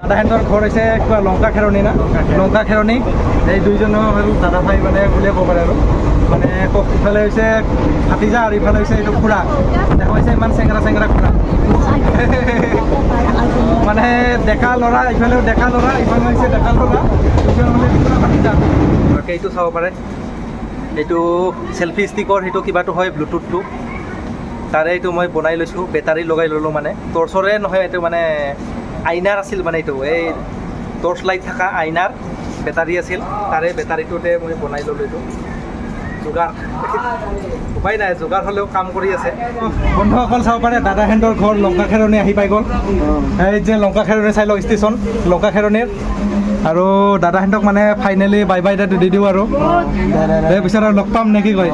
দাদাহেঁতৰ ঘৰ হৈছে কিবা লংকা খেৰণি না লংকা খেৰণি এই দুইজনৰ হ'ল দাদা ভাই মানে বুলিয়ে ক'ব পাৰে আৰু মানে ইফালে হৈছে ভাতিজা আৰু ইফালে হৈছে এইটো খুৰা দেখা হৈছে ইমান চেংৰা চেংৰা খুৰা মানে ডেকা ল'ৰা ইফালেও ডেকা ল'ৰা ইফালে হৈছে ডেকা ল'ৰা ইফালে হ'লে পুৰা ভাতিজা এইটো চাব পাৰে এইটো চেল্ফি ষ্টিকৰ সেইটো কিবাটো হয় ব্লুটুথটো তাৰে এইটো মই বনাই লৈছোঁ বেটাৰী লগাই ল'লোঁ মানে টৰ্চৰে নহয় এইটো মানে আইনাৰ আছিল মানে এইটো এই টৰ্চ লাইট থকা আইনাৰ বেটাৰী আছিল তাৰে বেটাৰীটোতে মই বনাই ল'লোঁ এইটো যোগাৰ উপায় নাই যোগাৰ হ'লেও কাম কৰি আছে বন্ধুসকল চাব পাৰে দাদাহেঁতৰ ঘৰ লংকা খেৰণি আহি পাই গ'ল এই যে লংকা খেৰণি চাই লওক ষ্টেচন লংকা খেৰণিৰ আৰু দাদাহেঁতক মানে ফাইনেলি বাই বাই দাটো দি দিওঁ আৰু তাৰপিছত আৰু লগ পাম নে কি কয়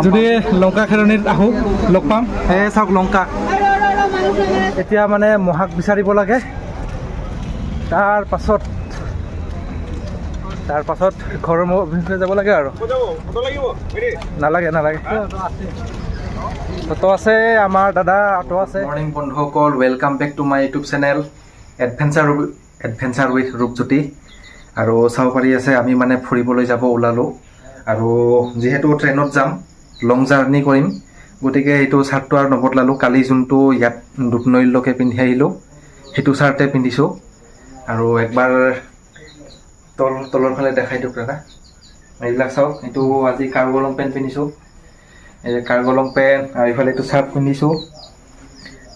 যদি লংকা খেৰণিত আহোঁ লগ পাম এই চাওক লংকা এতিয়া মানে মহাক বিচাৰিব লাগে তাৰ পাছত ঘৰৰ অভিমুখে যাব লাগে আৰু নালাগে নালাগে অটো আছে আমাৰ দাদা অটো আছে মৰ্ণিং বন্ধুসকল welcome back to my YouTube channel adventure with Rupjyoti আৰু চাব পাৰি আছে আমি মানে ফুৰিবলৈ যাব ওলালোঁ আৰু যিহেতু ট্ৰেইনত যাম লং জাৰ্ণি কৰিম গতিকে এইটো চাৰ্টটো আৰু নবদলালোঁ কালি যোনটো ইয়াত দুধনৈলৈকে পিন্ধি আহিলোঁ সেইটো চাৰ্টে পিন্ধিছোঁ আৰু একবাৰ তলৰ ফালে দেখাই দিয়ক দাদা এইবিলাক চাওক এইটো আজি কাৰ্গো লং পেণ্ট পিন্ধিছোঁ এই কাৰ্গো লং পেণ্ট আৰু এইফালে এইটো চাৰ্ট পিন্ধিছোঁ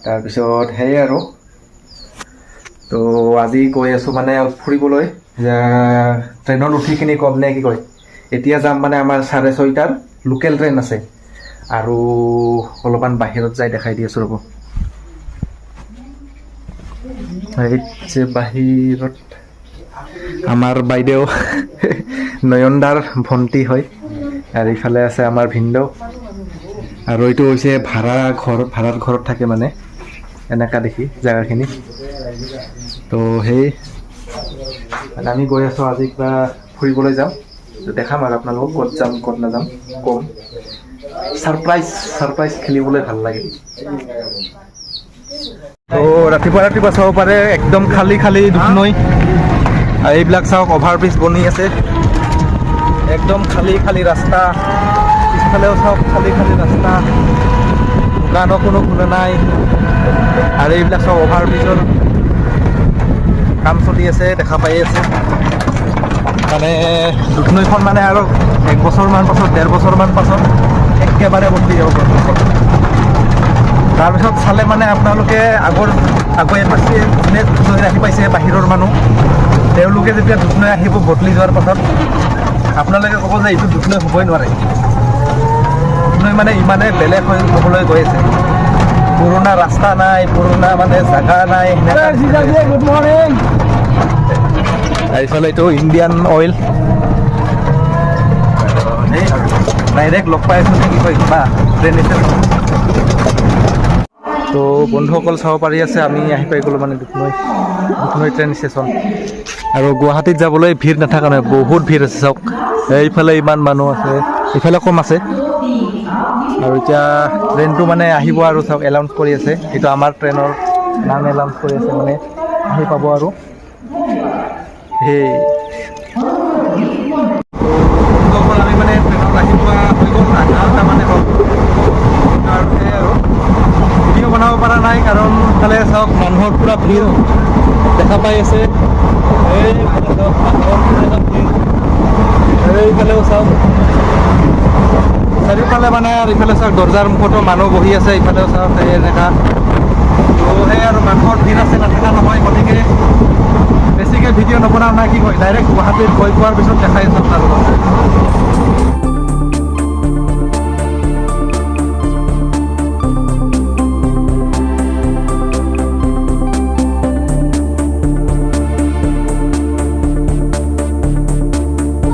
তাৰপিছত সেয়ে আৰু তো আজি গৈ আছোঁ মানে ফুৰিবলৈ ট্ৰেইনত উঠি কিনি কম নে কি কয় এতিয়া যাম মানে আমাৰ 6:30টাৰ লোকেল ট্ৰেইন আছে আৰু অলপমান বাহিৰত যাই দেখাই দি আছোঁ ৰ'ব এই যে বাহিৰত আমাৰ বাইদেউ নয়নদাৰ ভণ্টি হয় আৰু ইফালে আছে আমাৰ ভিনদেউ আৰু এইটো হৈছে ভাড়াৰ ঘৰত থাকে মানে এনেকা দেখি জেগাখিনি তো সেই আমি গৈ আছোঁ আজি কিবা ফুৰিবলৈ যাম দেখাম আৰু আপোনালোকক ক'ত যাম ক'ত নাযাম কম ছাৰপ্ৰাইজ খেলিবলৈ ভাল লাগে তো ৰাতিপুৱা চাব পাৰে একদম খালী দুধনৈ এইবিলাক চাওক অভাৰব্ৰিজ বনি আছে একদম খালী ৰাস্তা পিছফালেও চাওক খালী ৰাস্তা দোকানো কোনো খোলা নাই আৰু এইবিলাক চাওক অভাৰব্ৰিজৰ কাম চলি আছে দেখা পাই আছে মানে দুধনৈখন মানে আৰু 1 বছৰমান পাছত 1.5 বছৰমান পাছত একেবাৰে বদলি যাব তাৰপিছত চালে মানে আপোনালোকে আগুৱাই দুধনৈ আহি পাইছে বাহিৰৰ মানুহ তেওঁলোকে যেতিয়া দুধনৈ আহিব বদলি যোৱাৰ পাছত আপোনালোকে ক'ব যে এইটো দুধনৈ হ'বই নোৱাৰে দুধনৈ মানে ইমানে বেলেগ হৈ হ'বলৈ গৈ আছে পুৰণা ৰাস্তা নাই পুৰণা মানে জাগা নাই গুড মৰ্ণিং এইফালে এইটো ইণ্ডিয়ান অইল ডাইৰেক্ট লগ পাই আছোঁ কি কয় কিবা ট্ৰেইন ষ্টেচন তো বন্ধুসকল চাব পাৰি আছে আমি আহি পাই গ'লোঁ মানে দুধনৈ ট্ৰেইন ষ্টেচন আৰু গুৱাহাটীত যাবলৈ ভিৰ নাথাকা নহয় বহুত ভিৰ আছে চাওক এইফালে ইমান মানুহ আছে ইফালে কম আছে আৰু এতিয়া ট্ৰেইনটো মানে আহিব আৰু চাওক এলাউন্স কৰি আছে এইটো আমাৰ ট্ৰেইনৰ নাম এলাউন্স কৰি আছে মানে আহি পাব আৰু সেই আমি মানে ট্ৰেইনত আহি পোৱা হৈ গ'ল আধা মানে হ'ল আৰু সেই আৰু ভিডিঅ' বনাব পৰা নাই কাৰণ ইফালে চাওক মানুহৰ পূৰা ভিৰ দেখা পাই আছে এইফালেও চাওক চাৰিওফালে মানে আৰু ইফালে চাওক দৰ্জাৰ মুখতো মানুহ বহি আছে ইফালেও চাওক সেই এনেকা তো সেই আৰু মানুহৰ ভিৰ আছে নাথাকা নহয় গতিকে বেছিকৈ ভিডিঅ' নবনাওঁ নাই কি কয় ডাইৰেক্ট গুৱাহাটীত গৈ পোৱাৰ পিছত দেখাই আছোঁ আপোনালোকক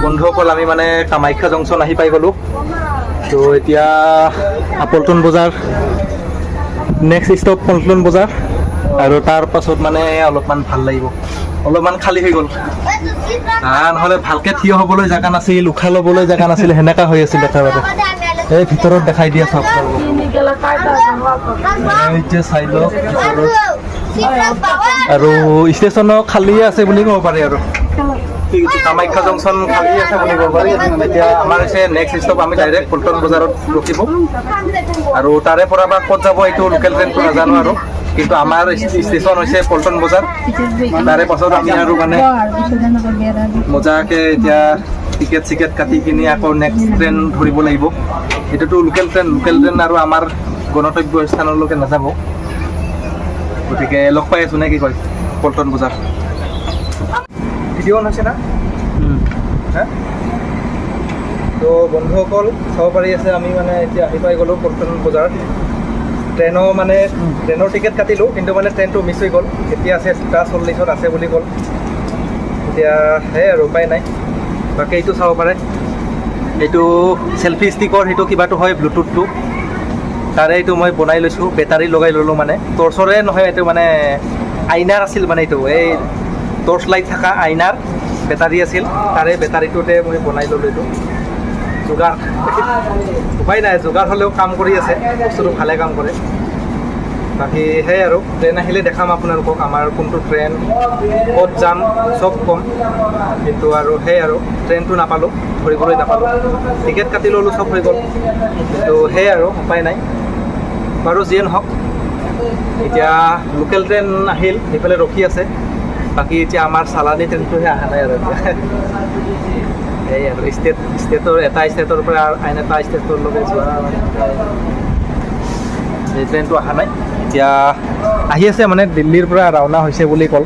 বন্ধুসকল আমি মানে কামাখ্যা জংচন আহি পাই গ'লোঁ তো এতিয়া পল্টন বজাৰ নেক্সট ষ্টপ পল্টন বজাৰ আৰু তাৰ পাছত মানে অলপমান ভাল লাগিব অলপমান খালী হৈ গ'ল নহ'লে ভালকৈ থিয় হ'বলৈ জেগা নাছিল উশাহ ল'বলৈ জেগা নাছিল সেনেকা হৈ আছিল একেবাৰে এই ভিতৰত দেখাই দিয়া চাওক এই যে চাই লওক ভিতৰত আৰু ষ্টেচনো খালী আছে বুলি ক'ব পাৰি আৰু কামাখ্যা জংচন খালী আছে বুলি ক'ব পাৰি। এতিয়া আমাৰ হৈছে নেক্সট ষ্টপ আমি ডাইৰেক্ট পল্টন বজাৰত ৰখিব আৰু তাৰে পৰা বা ক'ত যাব এইটো লোকেল ট্ৰেইনটো নাজানো আৰু কিন্তু আমাৰ ষ্টেচন হৈছে পল্টন বজাৰ। তাৰে পাছত আমি আৰু মানে মজাকৈ এতিয়া টিকেট চিকেট কাটি কিনি আকৌ নেক্সট ট্ৰেইন ধৰিব লাগিব। এইটোতো লোকেল ট্ৰেইন আৰু আমাৰ গণতব্য স্থানলৈকে নাযাব। গতিকে লগ পাই আছোঁ নে কি কয় পল্টন বজাৰ। ভিডিঅ' অন হৈছে না? হা তো বন্ধুসকল চাব পাৰি আছে আমি মানে এতিয়া আহি পাই গ'লোঁ পল্টন বজাৰত। ট্ৰেইনৰ টিকেট কাটিলোঁ কিন্তু মানে ট্ৰেইনটো মিছ হৈ গ'ল। এতিয়া আছে 2:40 আছে বুলি ক'ল। এতিয়া সেয়াই আৰু উপায় নাই। বাকী এইটো চাব পাৰে, এইটো চেল্ফি ষ্টিকৰ সেইটো কিবাটো হয় ব্লুটুথটো। তাৰে এইটো মই বনাই লৈছোঁ, বেটাৰী লগাই ল'লোঁ মানে টৰ্চৰে নহয়, এইটো মানে আইনাৰ আছিল মানে এইটো এই টৰ্চ লাইট থকা আইনাৰ বেটাৰী আছিল। তাৰে বেটাৰীটোতে মই বনাই ল'লোঁ এইটো যোগাৰ। উপায় নাই, যোগাৰ হ'লেও কাম কৰি আছে, বস্তুটো ভালে কাম কৰে। বাকী সেই আৰু ট্ৰেইন আহিলে দেখাম আপোনালোকক আমাৰ কোনটো ট্ৰেইন ক'ত যাম চব ক'ম। কিন্তু আৰু সেই আৰু ট্ৰেইনটো নাপালোঁ, ধৰিবলৈ নাপালোঁ। টিকেট কাটি ল'লোঁ, চব হৈ গ'ল। কিন্তু সেই আৰু উপায় নাই। বাৰু যিয়ে নহওক, এতিয়া লোকেল ট্ৰেইন আহিল, সেইফালে ৰখি আছে। বাকী এতিয়া আমাৰ চালানী ট্ৰেইনটোহে অহা নাই আৰু এই আৰু ষ্টেটৰ এটা ষ্টেটৰ পৰা আন এটা ষ্টেটলৈকে যোৱা এই ট্ৰেইনটো অহা নাই। এতিয়া আহি আছে মানে দিল্লীৰ পৰা ৰাওনা হৈছে বুলি ক'ল,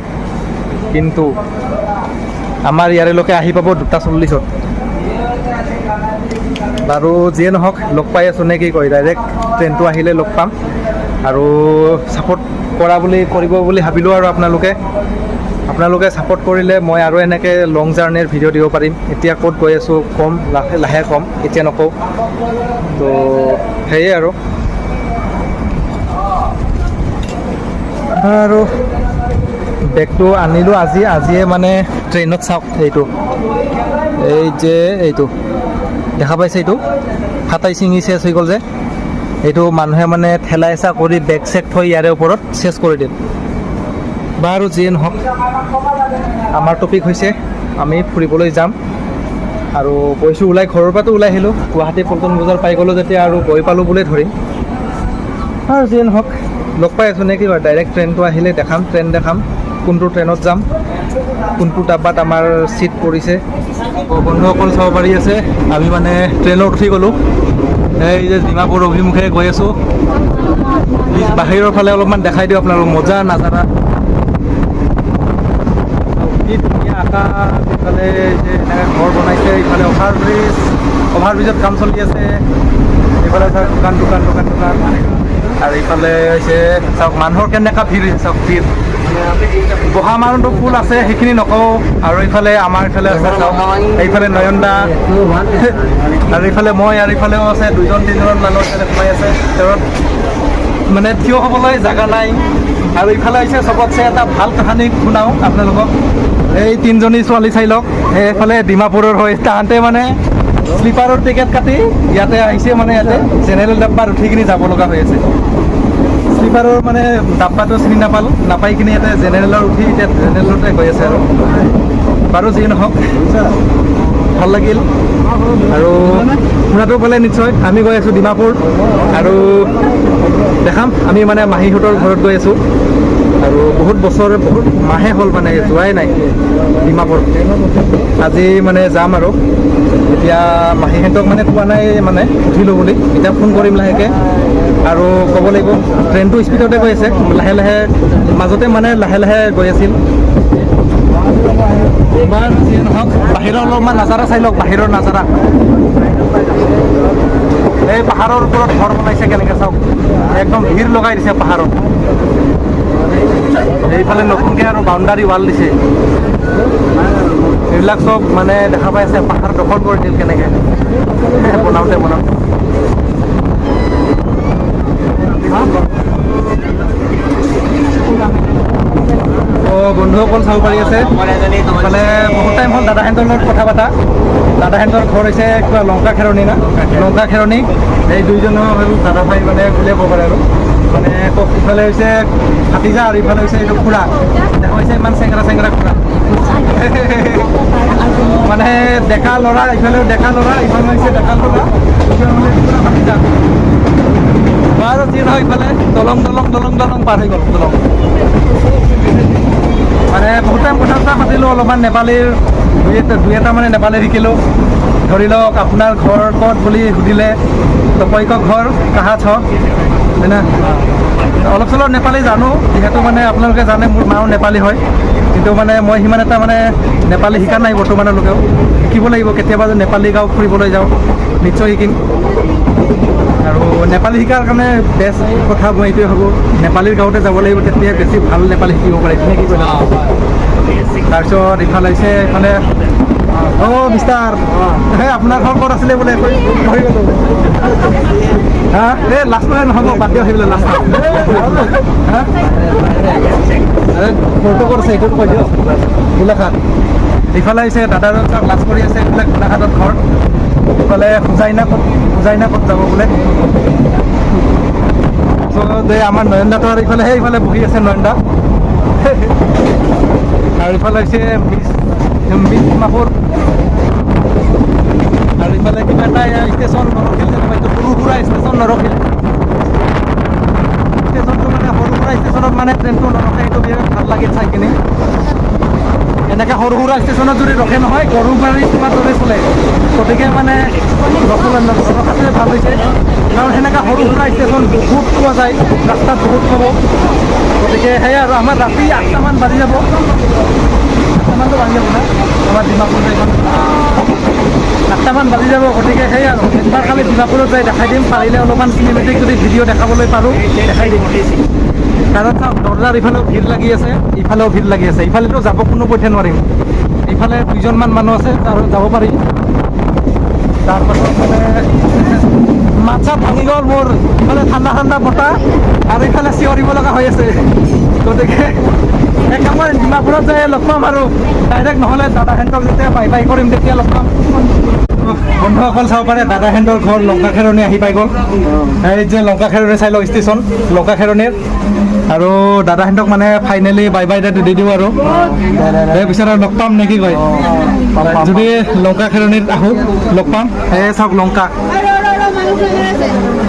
কিন্তু আমাৰ ইয়াৰেলৈকে আহি পাব 2:40। বাৰু যিয়ে নহওক লগ পাই আছোঁ নে কি কয়, ডাইৰেক্ট ট্ৰেইনটো আহিলে লগ পাম আৰু ছাপোৰ্ট কৰিব বুলি ভাবিলোঁ। আৰু আপোনালোকে ছাপোৰ্ট কৰিলে মই আৰু এনেকৈ লং জাৰ্ণিৰ ভিডিঅ' দিব পাৰিম। এতিয়া ক'ত গৈ আছোঁ ক'ম, লাহে ক'ম, এতিয়া নকওঁ। তো সেয়ে আৰু বেগটো আনিলোঁ আজিয়ে মানে ট্ৰেইনত চাওক। এইটো দেখা পাইছে, এইটো ফাটাই ছিঙি চেচ হৈ গ'ল যে, এইটো মানুহে মানে ঠেলা হেঁচা কৰি বেগ চেগ থৈ ইয়াৰে ওপৰত চেচ কৰি দিল। বাৰু যিয়ে নহওক, আমাৰ টপিক হৈছে আমি ফুৰিবলৈ যাম আৰু গৈছোঁ ওলাই, ঘৰৰ পৰাতো ওলাই আহিলোঁ। গুৱাহাটী পল্টন বজাৰ পাই গ'লোঁ যেতিয়া আৰু গৈ পালোঁ বুলিয়ে ধৰিম। আৰু যিয়ে নহওক লগ পাই আছোঁ নে কি কয়, ডাইৰেক্ট ট্ৰেইনটো আহিলে ট্ৰেইন দেখাম, কোনটো ট্ৰেইনত যাম, কোনটো ডাব্বাত আমাৰ ছিট পৰিছে। বন্ধুসকল চাব পাৰি আছে, আমি মানে ট্ৰেইনত উঠি গ'লোঁ। এই যে ডিমাপুৰ অভিমুখে গৈ আছোঁ। বাহিৰৰ ফালে অলপমান দেখাই দিওঁ আপোনালোক, মজা নাজাৰা, কি ধুনীয়া আকাশ। ইফালে যে এনেকৈ ঘৰ বনাইছে, ইফালে অভাৰব্ৰিজত কাম চলি আছে। এইফালে চাওক দোকান আৰু ইফালে হৈছে চাওক মানুহৰ কেনেকুৱা ভিৰ হৈছে, চাওক ভিৰ। বহা মানুহটো ফুল আছে, সেইখিনি নকওঁ। আৰু ইফালে আমাৰ ইফালে আছে চাওক, এইফালে নয়নদা আৰু ইফালে মই, আৰু ইফালেও আছে 2-3জন মানুহ সোমাই আছে তেওঁত, মানে থিয় হ'বলৈ জেগা নাই। আৰু ইফালে হৈছে চবতছে এটা ভাল কাহানী শুনাওঁ আপোনালোকক। এই 3জনী ছোৱালী চাই লওক, এইফালে ডিমাপুৰৰ হৈ তাহাঁতে মানে শ্লিপাৰৰ টিকেট কাটি ইয়াতে আহিছে, মানে ইয়াতে জেনেৰেল ডাব্বাত উঠি কিনি যাব লগা হৈ আছে। শ্লিপাৰৰ মানে ডাব্বাটো চিনি নাপাই কিনি ইয়াতে জেনেৰেলৰ উঠি এতিয়া জেনেৰেলতে গৈ আছে আৰু। বাৰু যি নহওক ভাল লাগিল আৰু শুনাটো পালে নিশ্চয়। আমি গৈ আছোঁ ডিমাপুৰ আৰু দেখাম, আমি মানে মাহীহঁতৰ ঘৰত গৈ আছোঁ আৰু বহুত মাহে হ'ল মানে যোৱাই নাই ডিমাপুৰ। আজি মানে যাম আৰু এতিয়া মাহীহঁতক মানে কোৱা নাই মানে উঠিলোঁ বুলি, এতিয়া ফোন কৰিম লাহেকৈ আৰু ক'ব লাগিব। ট্ৰেইনটো স্পীডতে গৈ আছে, মাজতে মানে লাহে গৈ আছিল। এইবাৰ যি নহওক বাহিৰৰ অলপমান নাজাৰা চাই লওক, বাহিৰৰ নাজাৰা। এই পাহাৰৰ ওপৰত ঘৰ বনাইছে কেনেকৈ চাওক, একদম ভিৰ লগাই দিছে পাহাৰত। এইফালে নতুনকৈ আৰু বাউণ্ডাৰী ৱাল দিছে। এইবিলাক চব মানে দেখা পাই আছে, পাহাৰ দখল কৰি দিল কেনেকৈ বনাওঁতে। বন্ধুসকল চাব পাৰি আছে, মানে বহুত টাইম হ'ল দাদাহেঁতৰ লগত কথা পতা। দাদাহেঁতৰ ঘৰ হৈছে কিবা লংকা খেৰণি। এই 2জনৰ হ'ল দাদা ভাই মানে বুলিয়ে ক'ব পাৰে আৰু। মানে ইফালে হৈছে ভাতিজা আৰু ইফালে হৈছে এইটো খুৰা দেখা হৈছে ইমান চেংৰা খুৰা মানে ডেকা ল'ৰা ইফালেও ডেকা ল'ৰা ইফালে হৈছে ডেকা ল'ৰা ইফালে মানে পুৰা ভাতিজা আৰু যি নহয় ইফালে দলং পাৰ হৈ গ'ল দলং মানে বহুত টাইম কথা পাতিলোঁ অলপমান নেপালীৰ দুই এটা মানে নেপালী শিকিলোঁ ধৰি লওক আপোনাৰ ঘৰ ক'ত বুলি সুধিলে তপৈক ঘৰ কাহা ছ হয়নে অলপ চলপ নেপালী জানো যিহেতু মানে আপোনালোকে জানে মোৰ মাও নেপালী হয় কিন্তু মানে মই সিমান এটা মানে নেপালী শিকা নাই বৰ্তমানলৈকেও শিকিব লাগিব কেতিয়াবা যদি নেপালী গাঁও ফুৰিবলৈ যাওঁ নিশ্চয় শিকিম আৰু নেপালী শিকাৰ কাৰণে বেষ্ট কথা মই এইটোৱে ভাবোঁ নেপালীৰ গাঁৱতে যাব লাগিব তেতিয়া বেছি ভাল নেপালী শিকিব পাৰে নে কি কৈছে তাৰপিছত ইফালে হৈছে এইফালে অ' মিষ্টাৰ এই আপোনাৰ ঘৰ ক'ত আছিলে বোলে কৈ গ'লোঁ হা এই লাষ্ট মানে নহ'ব বাদ দিয়ক সেইবিলাক লাষ্ট হা ঘৰটো ক'ত আছে এইটো কৈ দিয়ক গোলাঘাট ইফালে হৈছে দাদাৰ ক্লাছ কৰি আছে এইবিলাক গোলাঘাটত ঘৰ ইফালে হোজাইনা ক'ত যাব বোলে চ' আমাৰ নয়নদাটো আৰু ইফালে সেইফালে বহি আছে নয়নদা আৰু ইফালে হৈছে মিছ মাহুৰ আৰু ইফালে কিবা এটা ষ্টেচন নৰখিল যেনিবা এইটো সৰু সুৰা ষ্টেচন নৰখিল ষ্টেচনটো মানে সৰু সুৰা ষ্টেচনত মানে ট্ৰেইনটো নৰখে এইটো বিৰাট ভাল লাগিল চাই কিনে এনেকৈ সৰু সুৰা ষ্টেচনত যদি ৰখে নহয় গৰু গাড়ী তোমাৰ দৰে চলে গতিকে মানে নৰখাটোৱে ভাল হৈছে কাৰণ সেনেকৈ সৰু সুৰা ষ্টেচন বহুত পোৱা যায় ৰাস্তাত বহুত পাব গতিকে সেয়াই আৰু আমাৰ ৰাতি 8টামান বাজি যাব 8টামানটো বাজি যাব না আমাৰ ডিমাপুৰ এইখন 8টামান বাজি যাব গতিকে সেই আৰু একবাৰ খালি ডিমাপুৰত যাই দেখাই দিম পাৰিলে অলপমান চিনেমেটিক যদি ভিডিঅ' দেখাবলৈ পাৰোঁ দেখাই দিম কাৰণ চাওক দৰ্জাৰ ইফালেও ভিৰ লাগি আছে ইফালেও ভিৰ লাগি আছে ইফালেতো যাব কোনো পথে নোৱাৰিম ইফালে 2জনমান মানুহ আছে আৰু যাব পাৰি তাৰপাছত মানে মাত চাত ভাঙি গ'ল মোৰ ইফালে ঠাণ্ডা বতাহ আৰু ইফালে চিঞৰিব লগা হৈ আছে গতিকে এক আমাৰ ডিমাপুৰত যাই লগ পাম আৰু ডাইৰেক্ট নহ'লে দাদাহেঁতক যেতিয়া বাই কৰিম তেতিয়া লগ পাম বন্ধুসকল চাব পাৰে দাদাহেঁতৰ ঘৰ লংকাখেৰণি আহি পাই গ'ল এই যে লংকাখেৰণি চাই লওক ষ্টেচন লংকাখেৰণিৰ আৰু দাদাহেঁতক মানে ফাইনেলি বাই দি দিওঁ আৰু তাৰপিছত আৰু লগ পাম নে কি কয় যদি লংকাখেৰণিত আহোঁ লগ পাম এই চাওক লংকা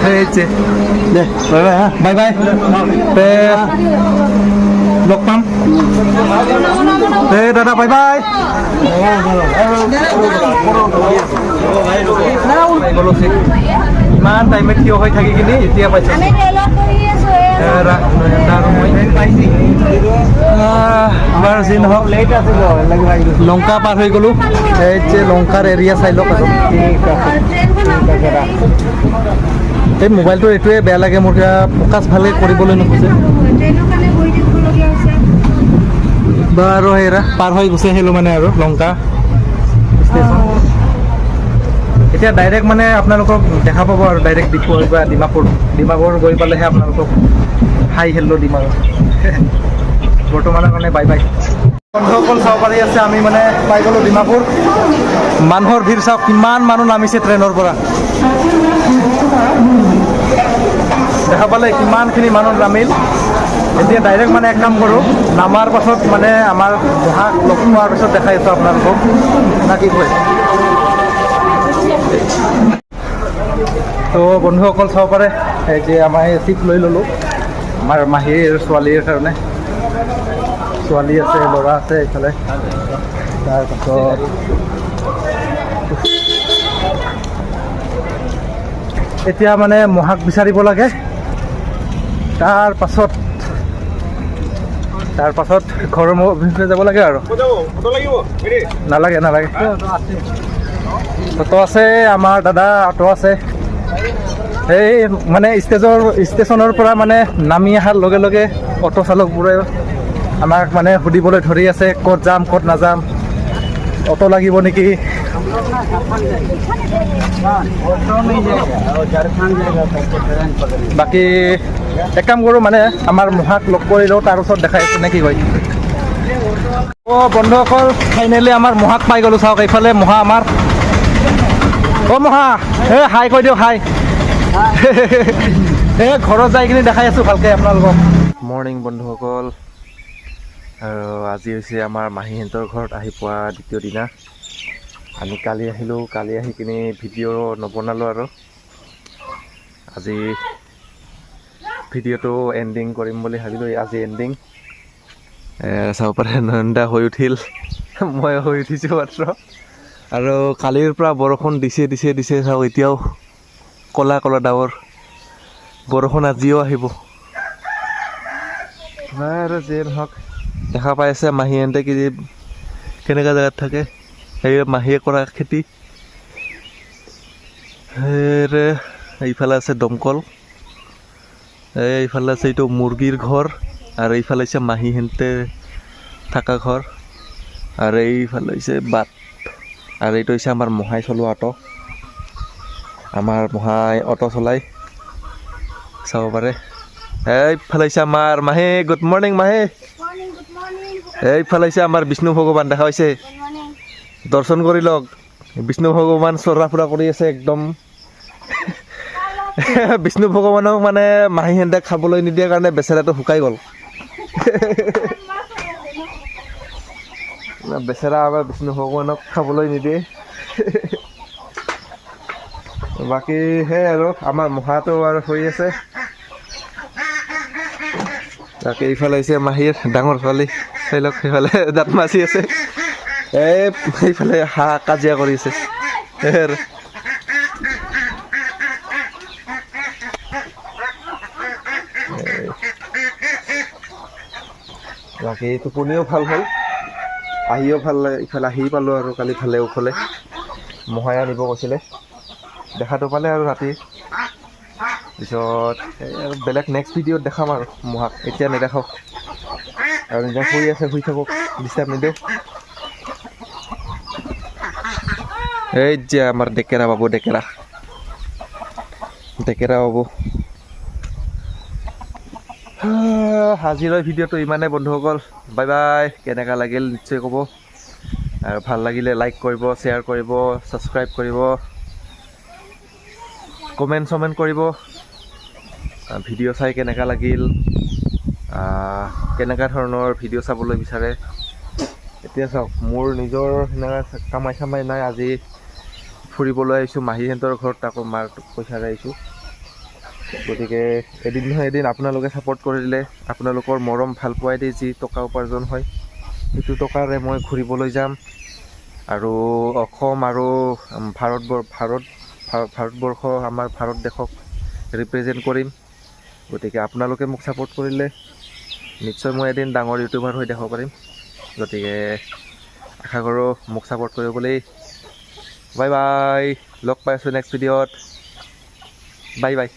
সেই যে দে বাই লগ পাম এই দাদা বাই ইমান টাইমে থিয় হৈ থাকি কিনি এতিয়া পাইছোঁ বাৰু যি নহওক লংকা পাৰ হৈ গ'লোঁ এই যে লংকাৰ এৰিয়া চাই লওক আৰু এই মোবাইলটো এইটোৱে বেয়া লাগে মোৰ কিবা ফ'কাছ ভালে কৰিবলৈ নোখোজে বাৰু হেৰা পাৰ হৈ গুচি আহিলোঁ মানে আৰু লংকা ষ্টেচন এতিয়া ডাইৰেক্ট মানে আপোনালোকক দেখা পাব আৰু ডাইৰেক্ট ডিমাপুৰ গৈ পালেহে আপোনালোকক হাই হেল্ল' দিম আৰু বৰ্তমানৰ কাৰণে বাই বন্ধুসকল চাব পাৰি আছে আমি মানে পাই গ'লোঁ ডিমাপুৰ মানুহৰ ভিৰ চাওক কিমান মানুহ নামিছে ট্ৰেইনৰ পৰা দেখা পালে কিমানখিনি মানুহ নামিল এতিয়া ডাইৰেক্ট মানে এক কাম কৰোঁ নামাৰ পাছত মানে আমাৰ বহাগ লগ পোৱাৰ পিছত দেখাই আছোঁ আপোনালোকক না কি কয় তো বন্ধুসকল চাব পাৰে এই যে আমাৰ এই চিট লৈ ল'লোঁ আমাৰ মাহীৰ ছোৱালীৰ কাৰণে ছোৱালী আছে ল'ৰা আছে এইফালে তাৰপাছত এতিয়া মানে মহাক বিচাৰিব লাগে তাৰ পাছত ঘৰৰ অভিমুখে যাব লাগে আৰু নালাগে অটো আছে আমাৰ দাদা অটো আছে এই মানে ষ্টেচনৰ পৰা মানে নামি অহাৰ লগে লগে অটো চালকবোৰে আমাক মানে সুধিবলৈ ধৰি আছে ক'ত যাম ক'ত নাযাম অটো লাগিব নেকি বাকী এক কাম কৰোঁ মানে আমাৰ মহাক লগ কৰি লওঁ তাৰ ওচৰত দেখাই আছোঁ নে কি কয় বন্ধুসকল ফাইনেলি আমাৰ মহাক পাই গ'লোঁ চাওক এইফালে মহা আমাৰ মহা হাই কৈ দিয়ক হাই ঘৰত যাই কিনে দেখাই আছোঁ ভালকৈ আপোনালোকক। মৰ্ণিং বন্ধুসকল, আৰু আজি হৈছে আমাৰ মাহীহঁতৰ ঘৰত আহি পোৱা দ্বিতীয় দিনা। আমি কালি আহিলোঁ, কালি আহি কিনে ভিডিঅ' নবনালোঁ আৰু আজি ভিডিঅ'টো এণ্ডিং কৰিম বুলি ভাবিলোঁ। আজি এণ্ডিং চাব পাৰে নয়নদা হৈ উঠিল, মই হৈ উঠিছোঁ মাত্ৰ। আৰু কালিৰ পৰা বৰষুণ দিছে চাওক, এতিয়াও ক'লা ক'লা ডাৱৰ। বৰষুণ আজিও আহিব আৰু যিয়ে নহওক। দেখা পাই আছে মাহীহঁতে কেনেকুৱা জেগাত থাকে, সেই মাহীয়ে কৰা খেতি। এইফালে আছে দমকল, এইফালে আছে এইটো মুৰ্গীৰ ঘৰ, আৰু এইফালে হৈছে মাহীহঁতে থকা ঘৰ, আৰু এইফালে হৈছে বাট, আৰু এইটো হৈছে আমাৰ মহাই চলোৱা অটো। আমাৰ মহাই অটো চলাই, চাব পাৰে। এইফালে হৈছে আমাৰ মাহী। গুড মৰ্ণিং মাহী। এইফালে হৈছে আমাৰ বিষ্ণু ভগৱান, দেখা হৈছে, দৰ্শন কৰি লওক। বিষ্ণু ভগৱান চৰা ফুৰা কৰি আছে একদম। বিষ্ণু ভগৱানক মানে মাহীহেঁতে খাবলৈ নিদিয়ে কাৰণে বেচেৰাটো শুকাই গ'ল। বেচেৰা আমাৰ বিষ্ণু ভগৱানক খাবলৈ নিদিয়ে। বাকী সেই আৰু আমাৰ মহাটো আৰু হৈ আছে। তাকে এইফালে হৈছে মাহীৰ ডাঙৰ ছোৱালী, চাই লওক সেইফালে দাঁত মাছি আছে। সেইফালে হাঁহ কাজিয়া কৰি আছে। বাকী টোপনিও ভাল হ'ল, আহিও ভাল লাগে। ইফালে আহি পালোঁ আৰু কালি ভালে উখলে মহাই আনিব কৈছিলে, দেখাটো পালে আৰু ৰাতি। পিছত আৰু বেলেগ নেক্সট ভিডিঅ'ত দেখাম আৰু মহাক, এতিয়া নেদেখাওক। আৰু নিজে শুই আছে, শুই থাকক, ডিষ্টাৰ্ব নিদিওঁ। এই যে আমাৰ ডেকেৰা বাবু, ডেকেৰা বাবু। আজিলৈ ভিডিঅ'টো ইমানেই বন্ধুসকল, বাই বাই। কেনেকুৱা লাগিল নিশ্চয় ক'ব, আৰু ভাল লাগিলে লাইক কৰিব, শ্বেয়াৰ কৰিব, ছাবস্ক্ৰাইব কৰিব, কমেণ্ট কৰিব। ভিডিঅ' চাই কেনেকুৱা লাগিল, কেনেকুৱা ধৰণৰ ভিডিঅ' চাবলৈ বিচাৰে। এতিয়া চাওক, মোৰ নিজৰ সেনেকুৱা কামাই চামাই নাই। আজি ফুৰিবলৈ আহিছোঁ মাহীহঁতৰ ঘৰত, আকৌ মাৰ পইচাৰে আহিছোঁ। গতিকে এদিন নহয় এদিন আপোনালোকে ছাপোৰ্ট কৰিলে, আপোনালোকৰ মৰম ভাল পোৱাই দি যি টকা উপাৰ্জন হয়, সেইটো টকাৰে মই ঘূৰিবলৈ যাম। আৰু অসম আৰু ভাৰতবৰ্ষ, আমাৰ ভাৰত দেশক ৰিপ্ৰেজেণ্ট কৰিম। গতিকে আপোনালোকে মোক ছাপোৰ্ট কৰিলে নিশ্চয় মই এদিন ডাঙৰ ইউটিউবাৰ হৈ দেখাব পাৰিম। গতিকে আশা কৰোঁ মোক ছাপোৰ্ট কৰিব বুলি। বাই বাই, লগ পাই আছোঁ নেক্সট ভিডিঅ'ত। Bye bye.